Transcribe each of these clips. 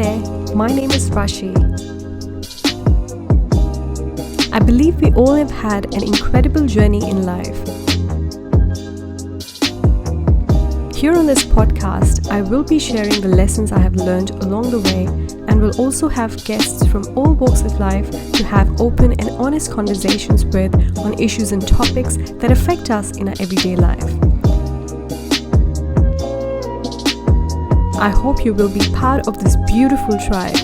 there, my name is Rashi. I believe we all have had an incredible journey in life. Here on this podcast, I will be sharing the lessons I have learned along the way and will also have guests from all walks of life to have open and honest conversations with on issues and topics that affect us in our everyday life. I hope you will be part of this beautiful tribe.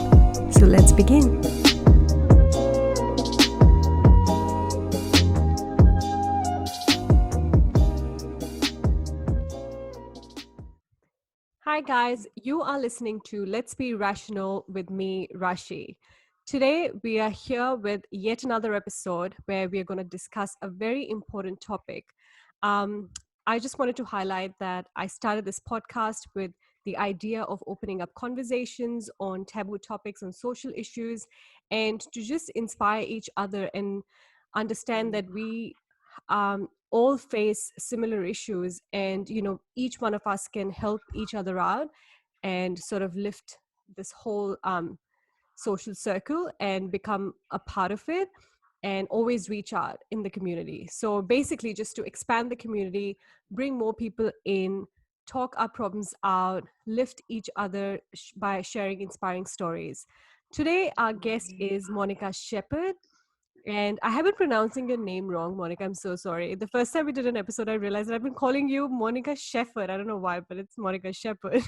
So let's begin. Hi guys, you are listening to Let's Be Rational with me, Rashi. Today we are here with yet another episode where we are going to discuss a very important topic. I just wanted to highlight that I started this podcast with the idea of opening up conversations on taboo topics, on social issues, and to just inspire each other and understand that we all face similar issues, and each one of us can help each other out and sort of lift this whole social circle and become a part of it and always reach out in the community. So basically just to expand the community, bring more people in, talk our problems out, lift each other by sharing inspiring stories. Today our guest is Monica Shepherd. And I have been pronouncing your name wrong, Monica. I'm so sorry. The first time we did an episode, I realized that I've been calling you Monica Shepherd. I don't know why, but it's Monica Shepherd.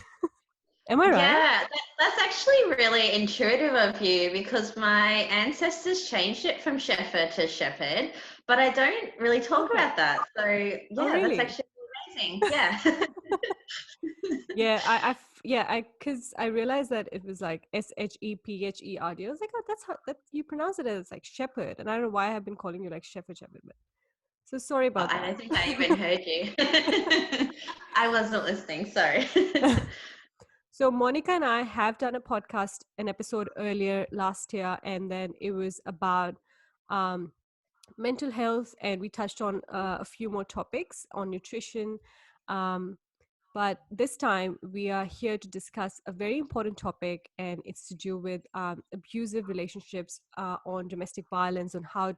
Am I right? Yeah, that's actually really intuitive of you because my ancestors changed it from Shepherd to Shepherd, but I don't really talk Okay. about that. So Oh, yeah, that's really? actually amazing. Yeah. Yeah, because I realized that it was like Shepherd. I was like, oh, that's how that you pronounce it as like shepherd, and I don't know why I have been calling you like Shepherd, but so sorry about I don't that. think I even heard you. I wasn't listening, sorry. So Monica and I have done a podcast, an episode earlier last year, and then it was about um, mental health, and we touched on a few more topics on nutrition. Um, but this time we are here to discuss a very important topic, and it's to do with abusive relationships, on domestic violence, on how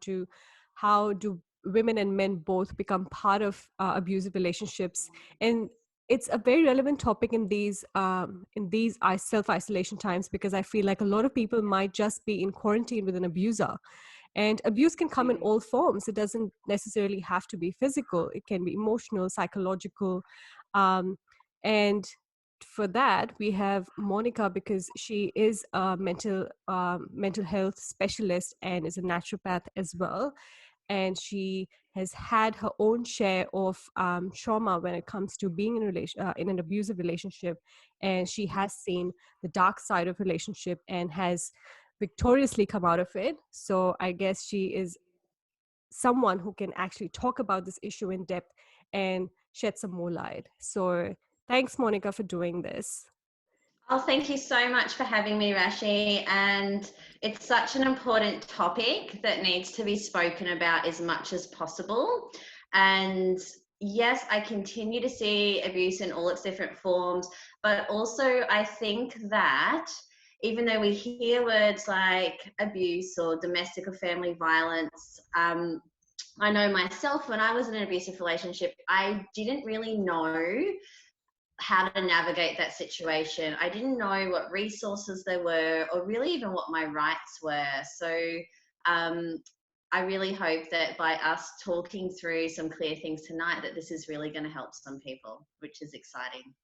do women and men both become part of abusive relationships. And it's a very relevant topic in these self isolation times, because I feel like a lot of people might just be in quarantine with an abuser. And abuse can come in all forms. It doesn't necessarily have to be physical. It can be emotional, psychological. Um, and for that, we have Monica, because she is a mental health specialist and is a naturopath as well. And she has had her own share of trauma when it comes to being in an abusive relationship. And she has seen the dark side of relationship and has victoriously come out of it. So I guess she is someone who can actually talk about this issue in depth and shed some more light. So thanks, Monica, for doing this. Oh, thank you so much for having me, Rashi. And it's such an important topic that needs to be spoken about as much as possible. And yes, I continue to see abuse in all its different forms, but also I think that even though we hear words like abuse or domestic or family violence, I know myself when I was in an abusive relationship, I didn't really know how to navigate that situation. I didn't know what resources there were or really even what my rights were. So I really hope that by us talking through some clear things tonight, that this is really going to help some people, which is exciting.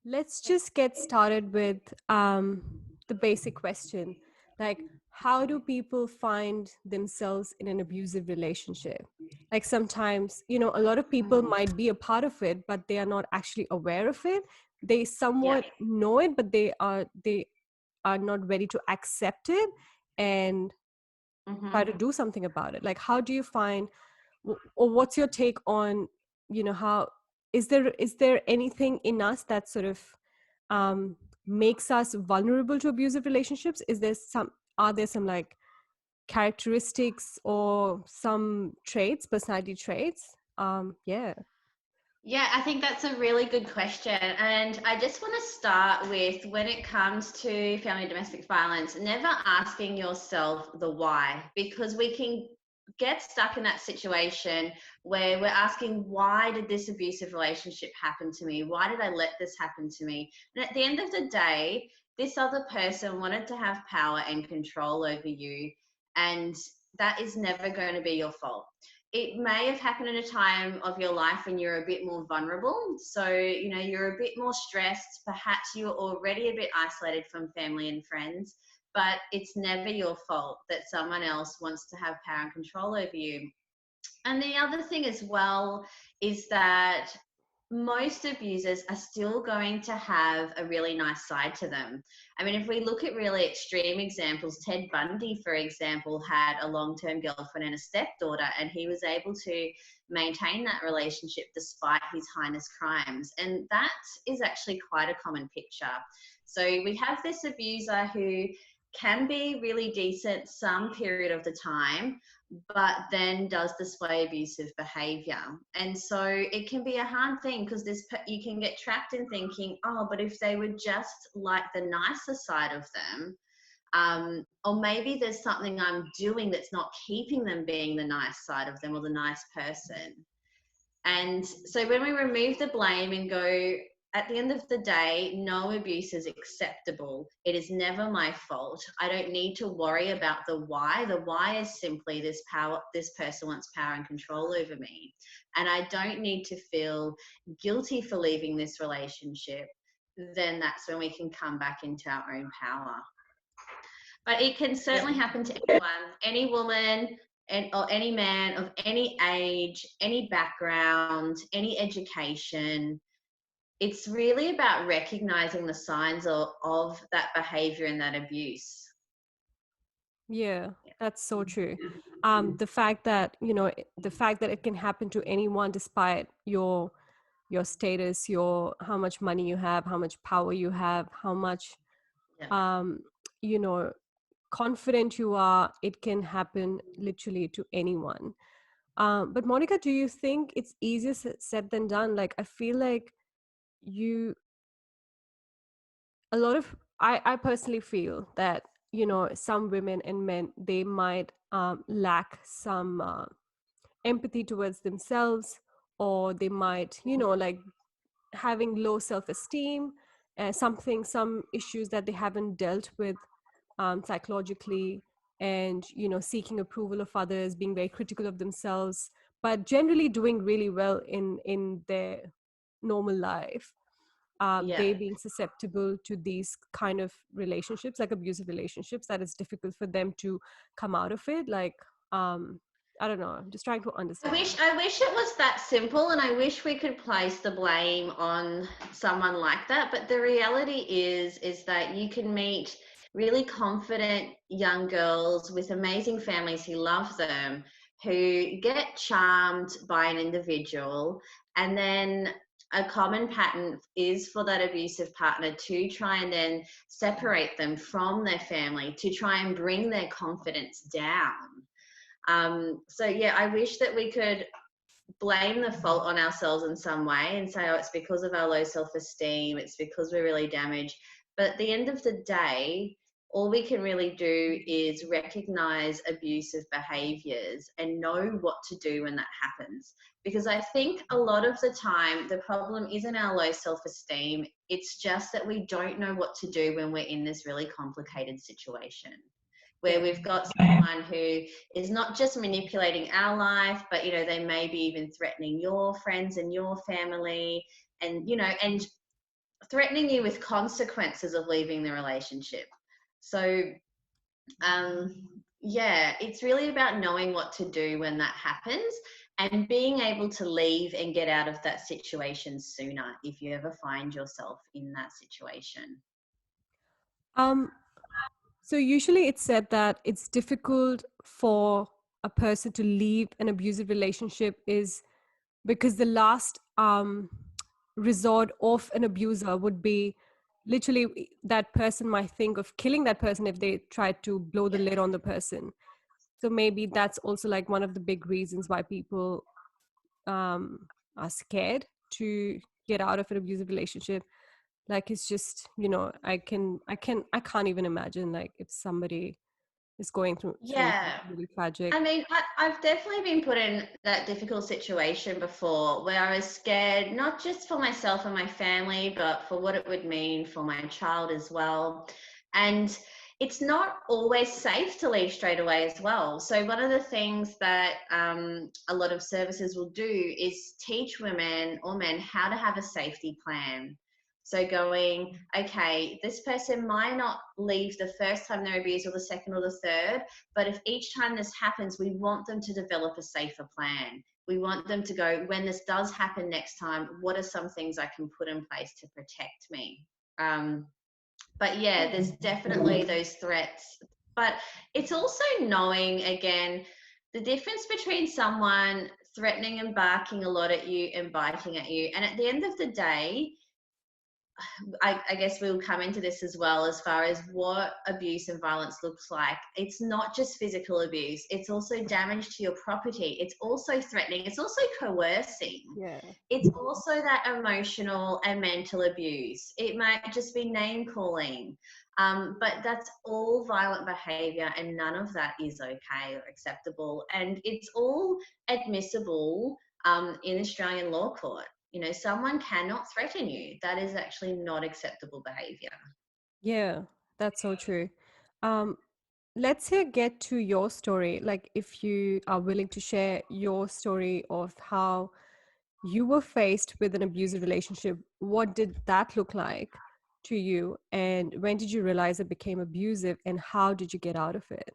Let's just get started with the basic question. Like, how do people find themselves in an abusive relationship? Like sometimes, a lot of people might be a part of it, but they are not actually aware of it. They Yeah. somewhat know it, but they are not ready to accept it and try to do something about it. Like, how do you find, or what's your take on, how is there anything in us that sort of um, makes us vulnerable to abusive relationships? Are there some like characteristics or some traits, personality traits? Yeah. Yeah, I think that's a really good question. And I just want to start with, when it comes to family domestic violence, never asking yourself the why, because we can get stuck in that situation where we're asking, why did this abusive relationship happen to me? Why did I let this happen to me? And at the end of the day, this other person wanted to have power and control over you. And that is never going to be your fault. It may have happened at a time of your life when you're a bit more vulnerable. So, you're a bit more stressed. Perhaps you're already a bit isolated from family and friends, but it's never your fault that someone else wants to have power and control over you. And the other thing as well is that most abusers are still going to have a really nice side to them. I mean, if we look at really extreme examples, Ted Bundy, for example, had a long-term girlfriend and a stepdaughter, and he was able to maintain that relationship despite his heinous crimes. And that is actually quite a common picture. So we have this abuser who can be really decent some period of the time, but then does display abusive behavior. And so it can be a hard thing, because you can get trapped in thinking, oh, but if they were just like the nicer side of them, or maybe there's something I'm doing that's not keeping them being the nice side of them or the nice person. And so when we remove the blame and go, at the end of the day, no abuse is acceptable. It is never my fault. I don't need to worry about the why. The why is simply this person wants power and control over me. And I don't need to feel guilty for leaving this relationship. Then that's when we can come back into our own power. But it can certainly happen to anyone, any woman, or any man of any age, any background, any education. It's really about recognizing the signs of that behavior and that abuse. Yeah, that's so true. The fact that, the fact that it can happen to anyone despite your status, your how much money you have, how much power you have, how much Yeah. um, you know, confident you are, it can happen literally to anyone. But Monica, do you think it's easier said than done? Like, I feel like you a lot of I personally feel that, some women and men, they might lack some empathy towards themselves, or they might, like, having low self-esteem, some issues that they haven't dealt with psychologically, and, seeking approval of others, being very critical of themselves, but generally doing really well in their normal life. Yeah. They being susceptible to these kind of relationships, like abusive relationships, that it's difficult for them to come out of it. Like, I don't know, I'm just trying to I understand. wish I wish it was that simple, and I wish we could place the blame on someone like that. But the reality is that you can meet really confident young girls with amazing families who love them, who get charmed by an individual, and then a common pattern is for that abusive partner to try and then separate them from their family, to try and bring their confidence down. So yeah, I wish that we could blame the fault on ourselves in some way and say, oh, it's because of our low self-esteem, it's because we're really damaged. But at the end of the day, all we can really do is recognize abusive behaviors and know what to do when that happens. Because I think a lot of the time, the problem isn't our low self-esteem. It's just that we don't know what to do when we're in this really complicated situation, where Yeah. we've got someone who is not just manipulating our life, but they may be even threatening your friends and your family, and threatening you with consequences of leaving the relationship. So yeah, it's really about knowing what to do when that happens, and being able to leave and get out of that situation sooner if you ever find yourself in that situation. um so usually it's said that it's difficult for a person to leave an abusive relationship is because the last resort of an abuser would be literally that person might think of killing that person if they tried to blow the Yeah. lid on the person. So maybe that's also like one of the big reasons why people are scared to get out of an abusive relationship, like it's just, I can't even imagine like if somebody is going through Yeah. something really tragic. I mean, I've definitely been put in that difficult situation before where I was scared, not just for myself and my family, but for what it would mean for my child as well. And it's not always safe to leave straight away as well. So, one of the things that a lot of services will do is teach women or men how to have a safety plan. So going, okay, this person might not leave the first time they're abused or the second or the third, but if each time this happens, we want them to develop a safer plan. We want them to go, when this does happen next time, what are some things I can put in place to protect me? But yeah, there's definitely those threats. But it's also knowing, again, the difference between someone threatening and barking a lot at you and biting at you. And at the end of the day, I guess we'll come into this as well as far as what abuse and violence looks like. It's not just physical abuse, it's also damage to your property, it's also threatening, it's also coercing, Yeah. it's also that emotional and mental abuse. It might just be name calling. But that's all violent behavior, and none of that is okay or acceptable. And it's all admissible in Australian law court. Someone cannot threaten you. That is actually not acceptable behavior. Yeah, that's so true. Um, let's here get to your story. Like, if you are willing to share your story of how you were faced with an abusive relationship, what did that look like to you? And when did you realize it became abusive, and how did you get out of it?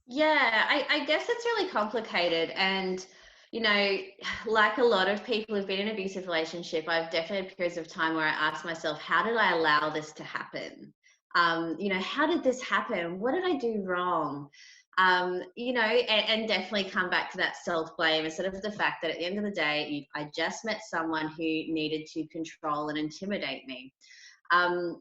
Yeah, I guess it's really complicated. And, you know, like a lot of people who've been in an abusive relationship, I've definitely had periods of time where I ask myself, how did I allow this to happen? How did this happen? What did I do wrong? And definitely come back to that self-blame instead of the fact that at the end of the day, I just met someone who needed to control and intimidate me. Um,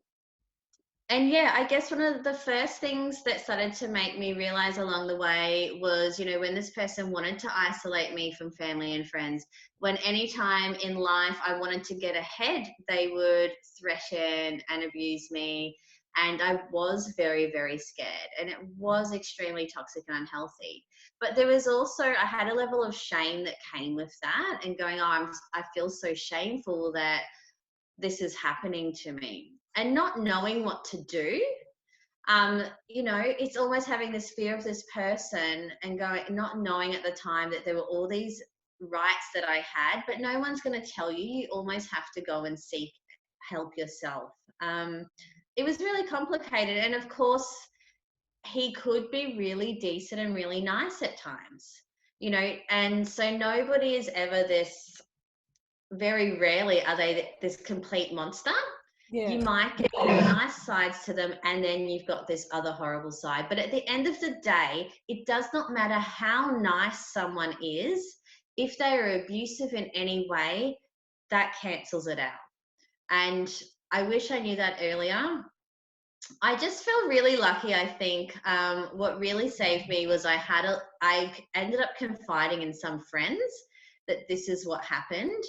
and yeah, I guess one of the first things that started to make me realize along the way was, when this person wanted to isolate me from family and friends, when any time in life I wanted to get ahead, they would threaten and abuse me. And I was very, very scared. And it was extremely toxic and unhealthy. But there was also, I had a level of shame that came with that, and going, I feel so shameful that this is happening to me, and not knowing what to do. It's almost having this fear of this person and going, not knowing at the time that there were all these rights that I had, but no one's going to tell you. You almost have to go and seek help yourself. It was really complicated. And of course, he could be really decent and really nice at times, and so nobody is ever this, very rarely are they this complete monster. You Yeah. might get nice sides to them, and then you've got this other horrible side. But at the end of the day, it does not matter how nice someone is. If they are abusive in any way, that cancels it out. And I wish I knew that earlier. I just feel really lucky. I think what really saved me was I ended up confiding in some friends that this is what happened,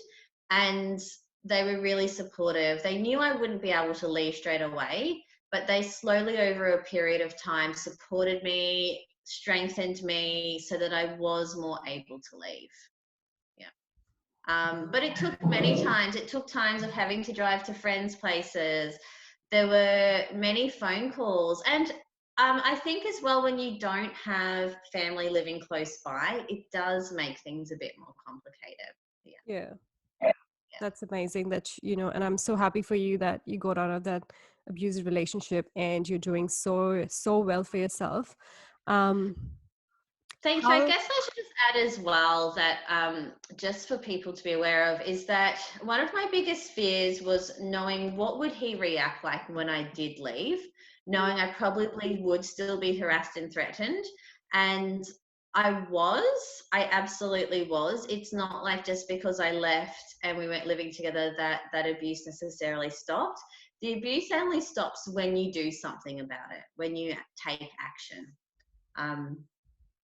and they were really supportive. They knew I wouldn't be able to leave straight away, but they slowly over a period of time supported me, strengthened me so that I was more able to leave. Yeah. But it took many times. It took times of having to drive to friends' places. There were many phone calls. And I think as well, when you don't have family living close by, it does make things a bit more complicated. Yeah. Yeah. That's amazing that, and I'm so happy for you that you got out of that abusive relationship and you're doing so, so well for yourself. Um, Thank you. I how, guess I should just add as well that just for people to be aware of is that one of my biggest fears was knowing what would he react like when I did leave, knowing I probably would still be harassed and threatened. And I absolutely was. It's not like just because I left and we weren't living together that abuse necessarily stopped. The abuse only stops when you do something about it, when you take action. Um,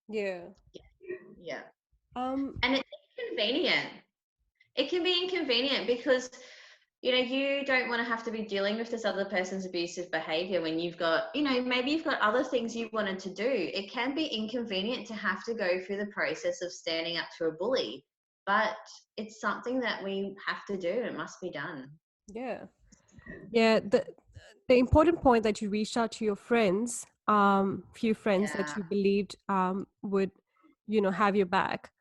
yeah. yeah. Um, And it's inconvenient. It can be inconvenient because you don't want to have to be dealing with this other person's abusive behavior when you've got, maybe you've got other things you wanted to do. It can be inconvenient to have to go through the process of standing up to a bully, but it's something that we have to do. It must be done. Yeah. Yeah, the important point that you reached out to your friends, few friends that Yeah. you believed would, have your back,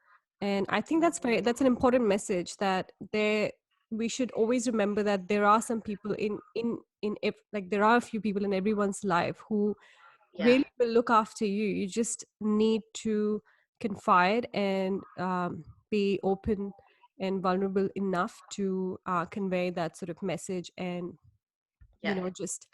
and I think that's an important message that we should always remember that there are some people in if like there are a few people in everyone's life who Yeah. really will look after you. You just need to confide and be open and vulnerable enough to convey that sort of message and Yeah. just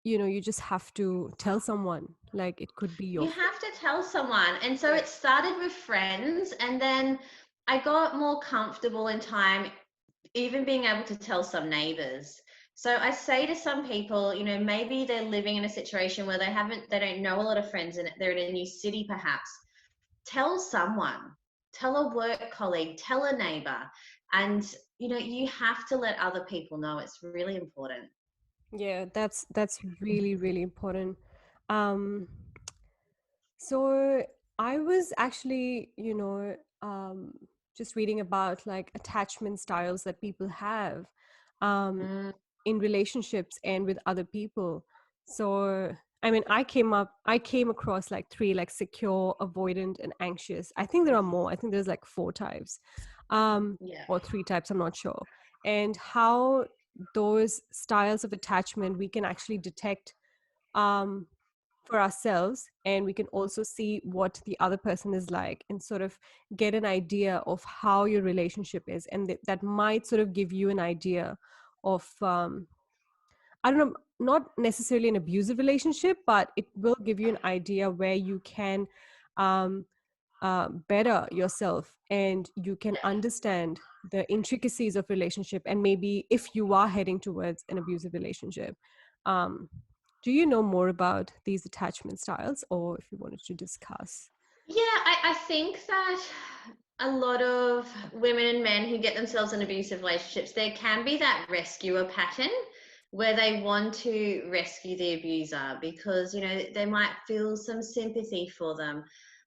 you just have to tell someone, like it could be your You friend. have to tell someone. And so Yeah. it started with friends, and then I got more comfortable in time, even being able to tell some neighbors. So I say to some people, maybe they're living in a situation where they don't know a lot of friends and they're in a new city perhaps. Tell someone, tell a work colleague, tell a neighbor. And, you have to let other people know. It's really important. Yeah, that's really really important. um So I was actually, just reading about like attachment styles that people have um, Mm, in relationships and with other people. So I mean, I came across like three, like secure, avoidant, and anxious. I think there are more. I think there's like four types, yeah. or three types. I'm not sure. And how those styles of attachment we can actually detect um, for ourselves, and we can also see what the other person is like and sort of get an idea of how your relationship is, and that might sort of give you an idea of I don't know, not necessarily an abusive relationship, but it will give you an idea where you can um, better yourself and you can understand the intricacies of relationship, and maybe if you are heading towards an abusive relationship. um, do you know more about these attachment styles, or if you wanted to discuss? Yeah, I think that a lot of women and men who get themselves in abusive relationships, there can be that rescuer pattern where they want to rescue the abuser because, they might feel some sympathy for them.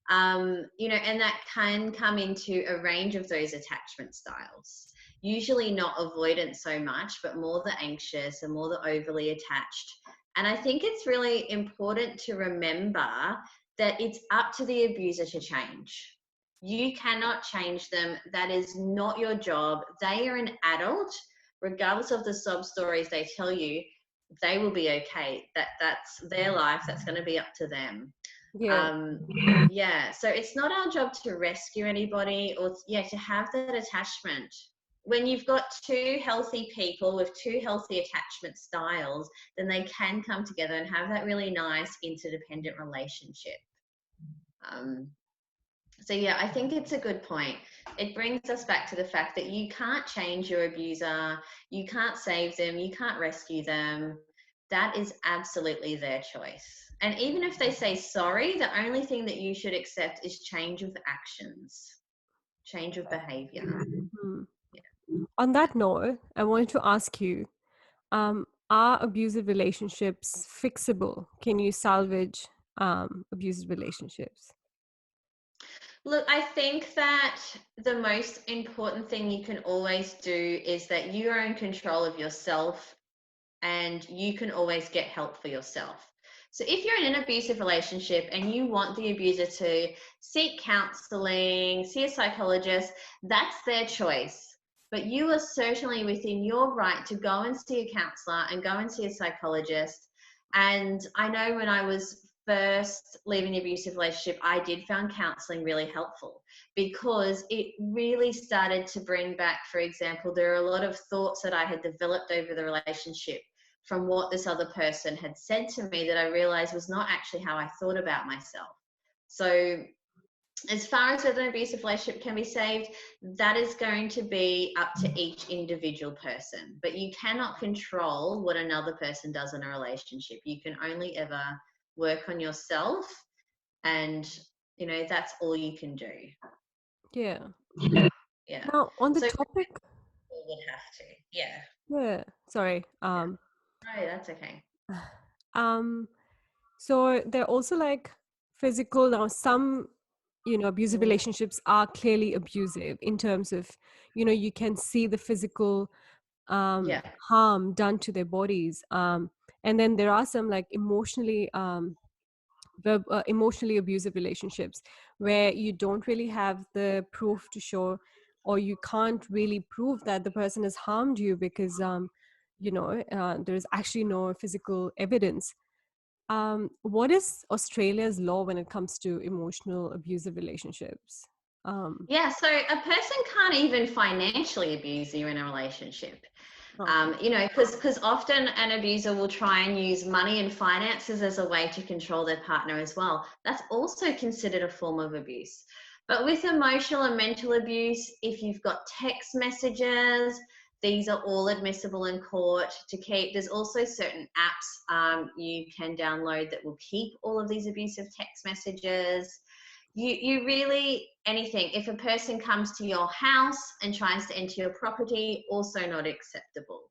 And that can come into a range of those attachment styles. Usually not avoidant so much, but more the anxious and more the overly attached. And I think it's really important to remember that it's up to the abuser to change. You cannot change them. That is not your job. They are an adult. Regardless of the sob stories they tell you, they will be okay. That's their life. That's going to be up to them. Yeah. Um, yeah. So it's not our job to rescue anybody or to have that attachment. When you've got two healthy people with two healthy attachment styles, then they can come together and have that really nice interdependent relationship. Um, so yeah, I think it's a good point. It brings us back to the fact that you can't change your abuser, you can't save them, you can't rescue them. That is absolutely their choice. And even if they say sorry, the only thing that you should accept is change of actions, change of behavior. Mhm. On that note, I wanted to ask you, are abusive relationships fixable? Can you salvage abusive relationships? Look, I think that the most important thing you can always do is that you are in control of yourself and you can always get help for yourself. So if you're in an abusive relationship and you want the abuser to seek counseling, see a psychologist, that's their choice. But you are certainly within your right to go and see a counselor and go and see a psychologist. And I know when I was first leaving the abusive relationship, I did find counseling really helpful because it really started to bring back, for example, there are a lot of thoughts that I had developed over the relationship from what this other person had said to me that I realized was not actually how I thought about myself. So, as far as whether an abusive relationship can be saved, that is going to be up to each individual person. But you cannot control what another person does in a relationship. You can only ever work on yourself, and that's all you can do. Yeah. Yeah. Now, on the So topic, people would have to. Yeah. yeah, sorry. Yeah. No, that's okay. Um, so they're also like physical. Now, some, abusive Mm, relationships are clearly abusive in terms of, you can see the physical yeah. harm done to their bodies. And then there are some like emotionally abusive relationships where you don't really have the proof to show, or you can't really prove that the person has harmed you because there's actually no physical evidence. What is Australia's law when it comes to emotional abusive relationships? um Yeah, so a person can't even financially abuse you in a relationship. okay. Because often an abuser will try and use money and finances as a way to control their partner as well. That's also considered a form of abuse. But with emotional and mental abuse, if you've got text messages, these are all admissible in court to keep. There's also certain apps you can download that will keep all of these abusive text messages. You really, anything, if a person comes to your house and tries to enter your property, also not acceptable.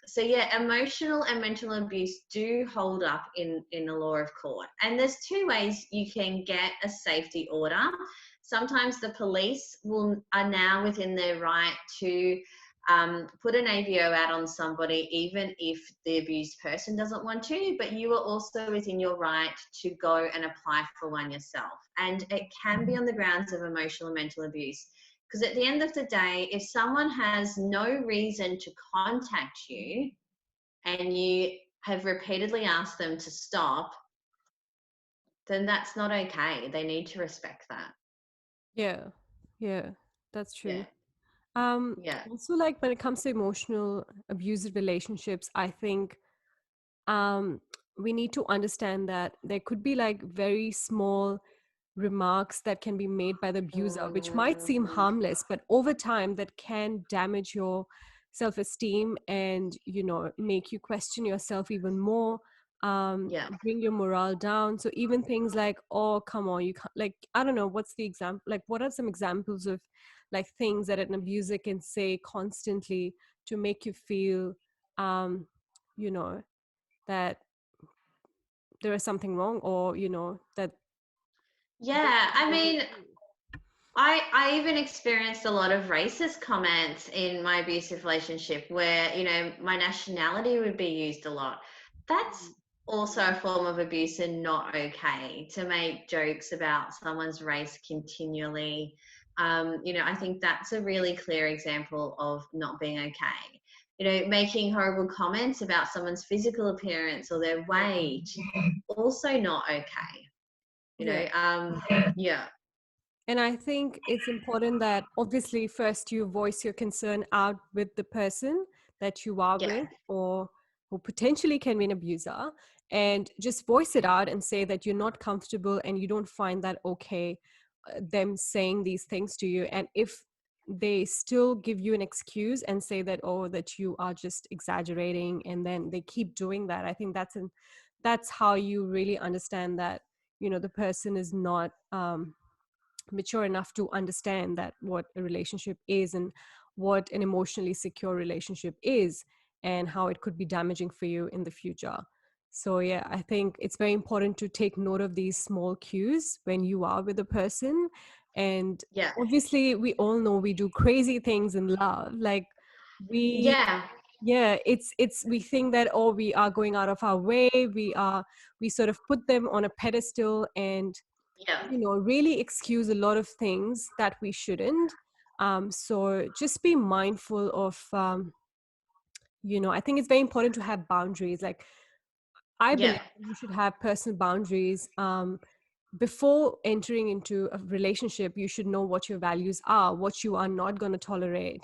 So yeah, emotional and mental abuse do hold up in the law of court, and there's two ways you can get a safety order. Sometimes the police are now within their right to put an AVO out on somebody, even if the abused person doesn't want to, but you are also within your right to go and apply for one yourself. And it can be on the grounds of emotional and mental abuse. Because at the end of the day, if someone has no reason to contact you and you have repeatedly asked them to stop, then that's not okay. They need to respect that. Yeah, yeah, that's Yeah, true. um yeah, Also, like when it comes to emotional abusive relationships, I think um we need to understand that there could be like very small remarks that can be made by the abuser, which might seem mm, harmless, but over time that can damage your self-esteem and make you question yourself even more, yeah. bring your morale down. So even things like, oh come on, you can't, like, I don't know, what's the example, like what are some examples of like things that an abuser can say constantly to make you feel um you know that there is something wrong, or that there's Yeah, something I wrong with mean, you. I even experienced a lot of racist comments in my abusive relationship where, my nationality would be used a lot. That's also a form of abuse and not okay to make jokes about someone's race continually. I think that's a really clear example of not being okay. Making horrible comments about someone's physical appearance or their weight, also not okay. Yeah. Yeah, And I think it's important that obviously first you voice your concern out with the person that you are yeah, with, or who potentially can be an abuser, and just voice it out and say that you're not comfortable and you don't find that okay, them saying these things to you. And if they still give you an excuse and say that, oh, that you are just exaggerating, and then they keep doing that, I think that's how you really understand that the person is not mature enough to understand that what a relationship is, and what an emotionally secure relationship is, and how it could be damaging for you in the future. So yeah, I think it's very important to take note of these small cues when you are with a person. And yeah, obviously we all know we do crazy things in love, like we yeah. yeah, it's we think that, oh, we are going out of our way, we sort of put them on a pedestal, and Yeah, really excuse a lot of things that we shouldn't. So just be mindful of, I think it's very important to have boundaries. Like, I yeah, believe you should have personal boundaries. Before entering into a relationship, you should know what your values are, what you are not going to tolerate.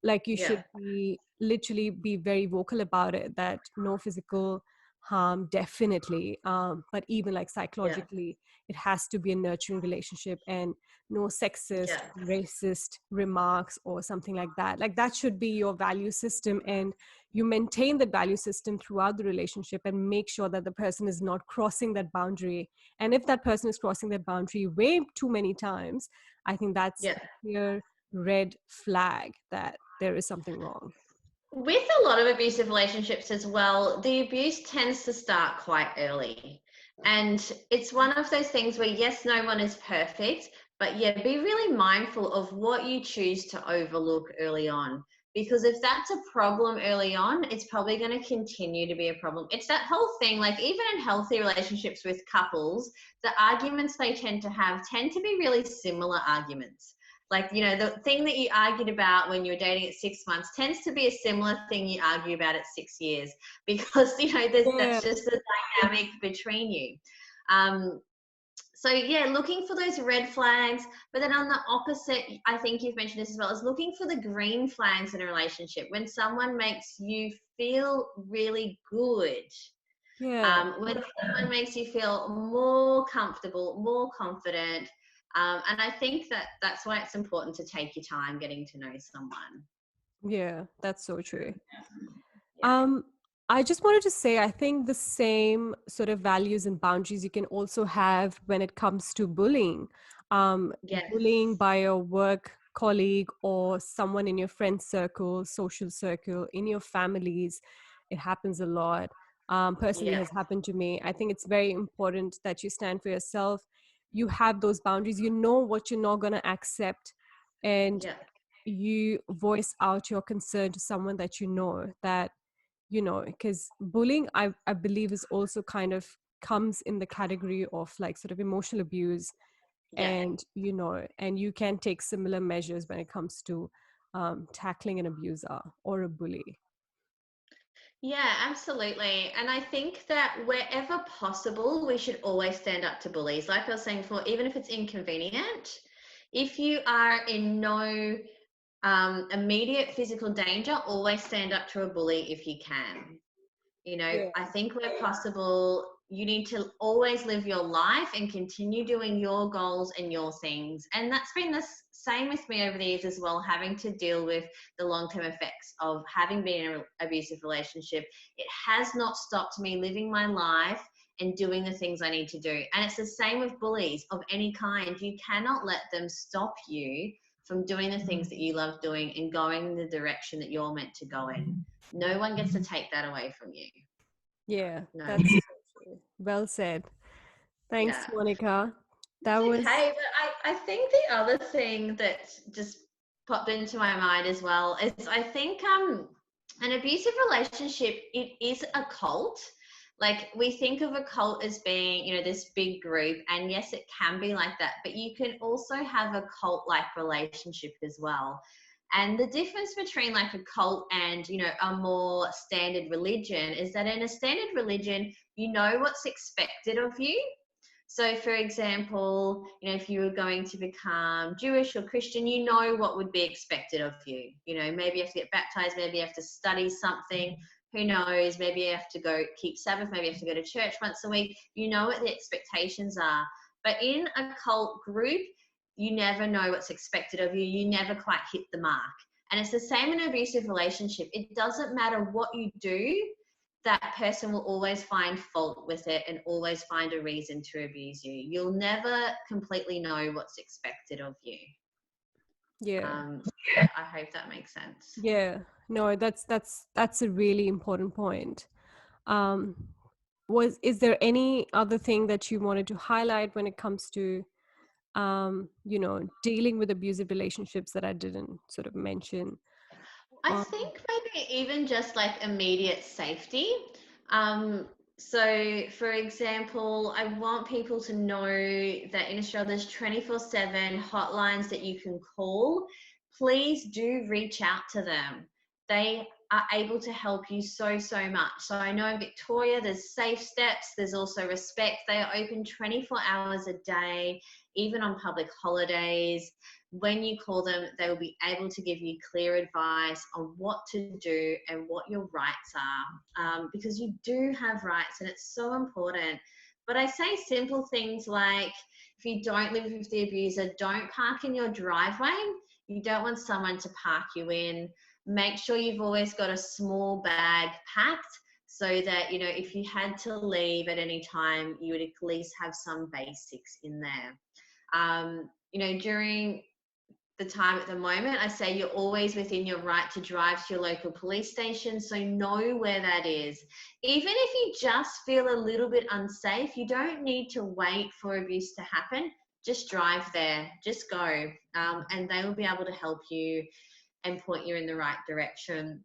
Like, you yeah, should be literally be very vocal about it, that no physical harm, definitely, but even like yeah, psychologically, it has to be a nurturing relationship, and no sexist, yeah, racist remarks or something like that. Like, that should be your value system, and you maintain that value system throughout the relationship, and make sure that the person is not crossing that boundary. And if that person is crossing that boundary way too many times, I think that's yeah, a clear red flag that there is something wrong? With a lot of abusive relationships as well, the abuse tends to start quite early. And it's one of those things where, yes, no one is perfect, but yeah, be really mindful of what you choose to overlook early on. Because if that's a problem early on, it's probably going to continue to be a problem. It's that whole thing, like even in healthy relationships with couples, the arguments they tend to have tend to be really similar arguments. Like, you know, the thing that you argued about when you were dating at 6 months tends to be a similar thing you argue about at 6 years, because, you know, Yeah, that's just the dynamic between you. Um, so yeah, looking for those red flags, but then on the opposite, I think you've mentioned this as well, is looking for the green flags in a relationship. When someone makes you feel really good, yeah, when someone makes you feel more comfortable, more confident. And I think that that's why it's important to take your time getting to know someone. yeah, that's so true. Yeah. Um, I just wanted to say, I think the same sort of values and boundaries you can also have when it comes to bullying. Yes. Bullying by a work colleague or someone in your friend circle, social circle, in your families, it happens a lot. Personally, Yeah. has happened to me. I think it's very important that you stand for yourself. You have those boundaries. You know what you're not going to accept, and Yeah. you voice out your concern to someone that you know that because bullying I believe is also kind of comes in the category of like sort of emotional abuse, Yeah. and and you can take similar measures when it comes to tackling an abuser or a bully. Yeah, absolutely. And I think that wherever possible, we should always stand up to bullies. Like I was saying before, even if it's inconvenient, if you are in no immediate physical danger, always stand up to a bully if you can. You know, Yeah. I think where possible, you need to always live your life and continue doing your goals and your things. And that's been the same with me over the years as well, having to deal with the long term effects of having been in an abusive relationship. It has not stopped me living my life and doing the things I need to do. And it's the same with bullies of any kind. You cannot let them stop you from doing the things that you love doing and going in the direction that you're meant to go in. No one gets to take that away from you. Yeah, No. that's so true. Well said. Thanks, Yeah. Monica. That It's was okay. But I think the other thing that just popped into my mind as well is I think an abusive relationship, it is a cult. Like we think of a cult as being, you know, this big group, and yes, it can be like that, but you can also have a cult-like relationship as well. And the difference between like a cult and, you know, a more standard religion is that in a standard religion, you know what's expected of you. So, for example, you know, if you were going to become Jewish or Christian, you know what would be expected of you. You know, maybe you have to get baptized, maybe you have to study something, who knows, maybe you have to go keep Sabbath, maybe you have to go to church once a week. You know what the expectations are. But in a cult group, you never know what's expected of you. You never quite hit the mark. And it's the same in an abusive relationship. It doesn't matter what you do, that person will always find fault with it and always find a reason to abuse you. You'll never completely know what's expected of you. yeah. Um, I hope that makes sense. Yeah, no, that's a really important point. Um, is there any other thing that you wanted to highlight when it comes to dealing with abusive relationships that I didn't sort of mention? I Um, think maybe even just like immediate safety. Um, so, for example, I want people to know that in Australia there's 24/7 hotlines that you can call. Please do reach out to them. They are able to help you so, so much. So, I know in Victoria there's Safe Steps, there's also Respect. They are open 24 hours a day, even on public holidays. When you call them, they will be able to give you clear advice on what to do and what your rights are, because you do have rights and it's so important. But I say simple things like, if you don't live with the abuser, don't park in your driveway. You don't want someone to park you in. Make sure you've always got a small bag packed so that, you know, if you had to leave at any time, you would at least have some basics in there. You know, during the time at the moment, I say you're always within your right to drive to your local police station. So know where that is. Even if you just feel a little bit unsafe, you don't need to wait for abuse to happen. Just drive there, just go, and they will be able to help you and point you in the right direction.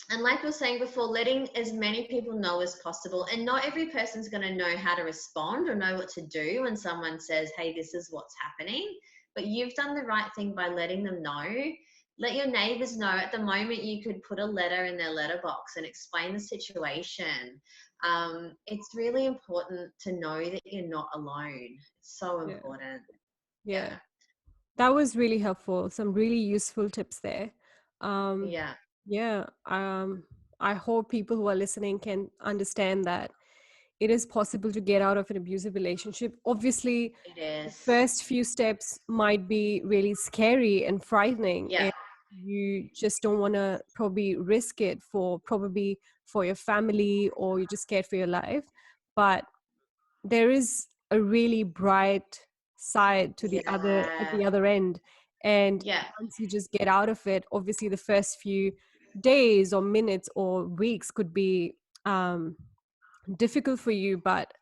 And like we were saying before, letting as many people know as possible. And not every person's going to know how to respond or know what to do when someone says, hey, this is what's happening. But you've done the right thing by letting them know. Let your neighbors know. At the moment, you could put a letter in their letterbox and explain the situation. It's really important to know that you're not alone. It's so Yeah. important. Yeah. Yeah. That was really helpful. Some really useful tips there. Um, Yeah. yeah. I hope people who are listening can understand that it is possible to get out of an abusive relationship. Obviously, It the is. first few steps might be really scary and frightening, Yeah. and you just don't want to probably risk it for probably for your family, or you're just scared for your life. But there is a really bright side to the other at Yeah. the other end, and Yeah. once you just get out of it, obviously the first few days or minutes or weeks could be um, difficult for you, but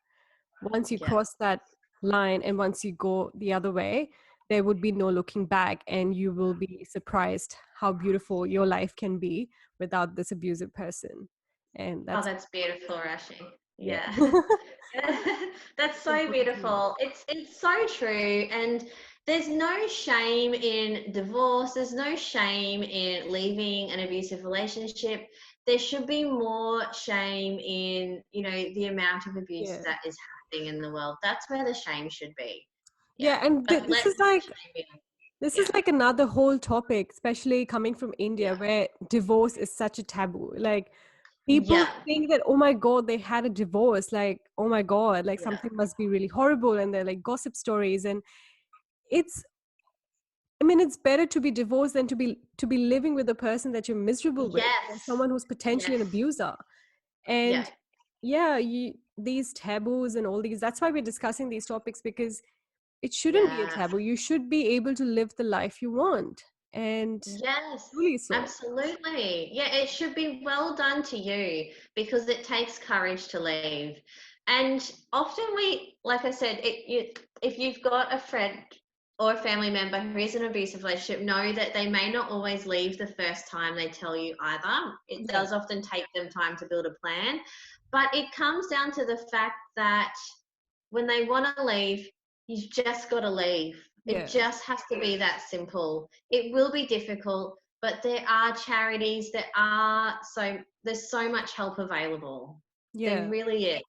once you Yeah. cross that line and once you go the other way, there would be no looking back, and you will be surprised how beautiful your life can be without this abusive person. And Oh, that's that's beautiful, Rashi. yeah. Yeah. That's so Important to know. beautiful. It's so true. And there's no shame in divorce. There's no shame in leaving an abusive relationship. There should be more shame in, the amount of abuse Yeah. that is happening in the world. That's where the shame should be. Yeah. Yeah, and But this let is like shame in. this is Yeah. like another whole topic, especially coming from India, Yeah. where divorce is such a taboo. Like people Yeah. think that, oh my God, they had a divorce. Like, oh my God, like Yeah. something must be really horrible, and they're like gossip stories. And it's, I mean, it's better to be divorced than to be living with a person that you're miserable with, or Yes. someone who's potentially Yes. an abuser. Yeah. And yeah, these taboos and all these, that's why we're discussing these topics, because it shouldn't be a Yeah. taboo. You should be able to live the life you want, and Yes, truly so. absolutely. Yeah, it should be well done to you because it takes courage to leave. And often like I said, if you've got a friend or a family member who is in an abusive relationship, know that they may not always leave the first time they tell you either. It Yeah, does often take them time to build a plan. But it comes down to the fact that when they want to leave, you've just got to leave. It yeah, just has to be that simple. It will be difficult, but there are charities that are there's so much help available. There yeah. really is.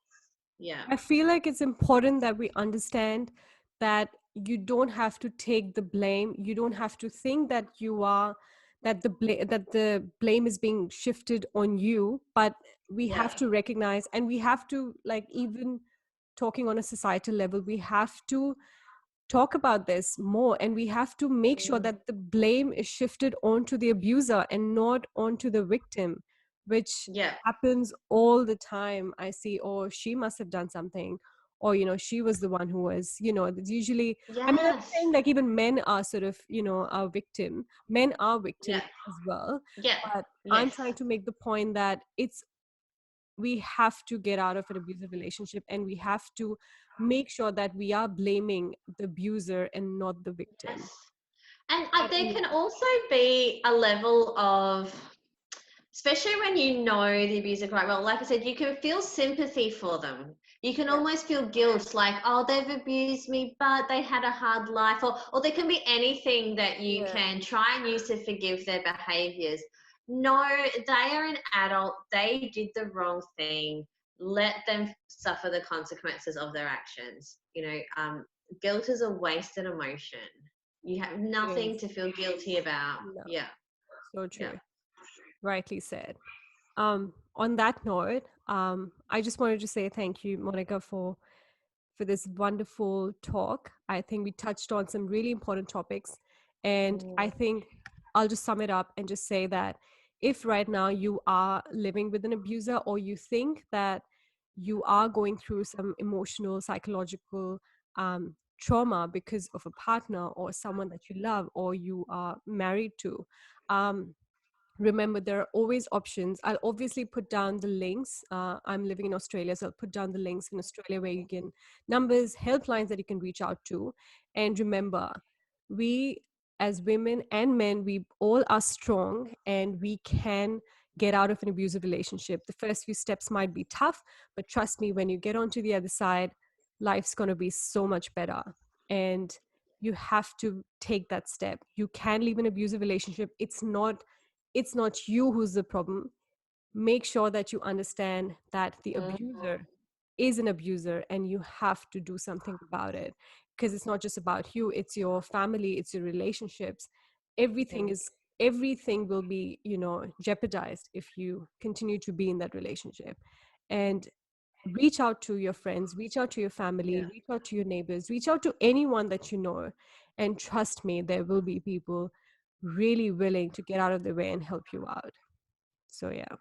Yeah. I feel like it's important that we understand that you don't have to take the blame. You don't have to think that you are that the blame is being shifted on you, but we Yeah. have to recognize, and we have to, like, even talking on a societal level, we have to talk about this more, and we have to make sure Mm. that the blame is shifted onto the abuser and not onto the victim, which Yeah. happens all the time. I see, oh, she must have done something, or she was the one who was, it's usually, I mean, I'm not Yes. saying like even men are sort of, our victim. Men are Yeah. victims as well, Yeah. but I'm Yes. trying to make the point that we have to get out of an abusive relationship, and we have to make sure that we are blaming the abuser and not the victim Yes. And at there any can point. also be a level of, especially when you know the abuser quite well, like I said, you can feel sympathy for them. You can Yeah, almost feel guilt, like, oh, they've abused me, but they had a hard life. Or there can be anything that you yeah, can try and use to forgive their behaviors. No, they are an adult. They did the wrong thing. Let them suffer the consequences of their actions. Guilt is a wasted emotion. You have it nothing is. to feel guilty about. No, Yeah. so Yeah. true. Rightly said. On that note, I just wanted to say thank you, Monica, for this wonderful talk. I think we touched on some really important topics. And I Mm. think I'll just sum it up and just say that if right now you are living with an abuser, or you think that you are going through some emotional, psychological trauma because of a partner or someone that you love or you are married to, um, remember there are always options. I'll obviously put down the links. I'm living in Australia, so I'll put down the links in Australia where you can numbers, helplines that you can reach out to. And remember, we as women and men, we all are strong and we can get out of an abusive relationship. The first few steps might be tough, but trust me, when you get onto the other side, life's going to be so much better. And you have to take that step. You can leave an abusive relationship. It's not you who's the problem. Make sure that you understand that the Mhm. abuser is an abuser and you have to do something about it, because it's not just about you, it's your family, it's your relationships. everything Yeah. is everything will be, jeopardized if you continue to be in that relationship. And reach out to your friends, reach out to your family, Yeah. reach out to your neighbors, reach out to anyone that you know, and trust me, there will be people really willing to get out of the way and help you out. So yeah,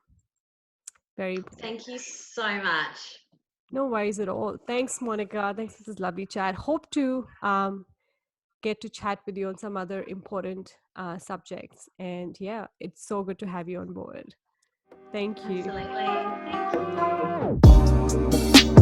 very important. Thank you so much. No worries at all. Thanks, Monica. Thanks for this lovely chat. Hope to get to chat with you on some other important subjects. And yeah, it's so good to have you on board. Thank you. Absolutely. Thank you.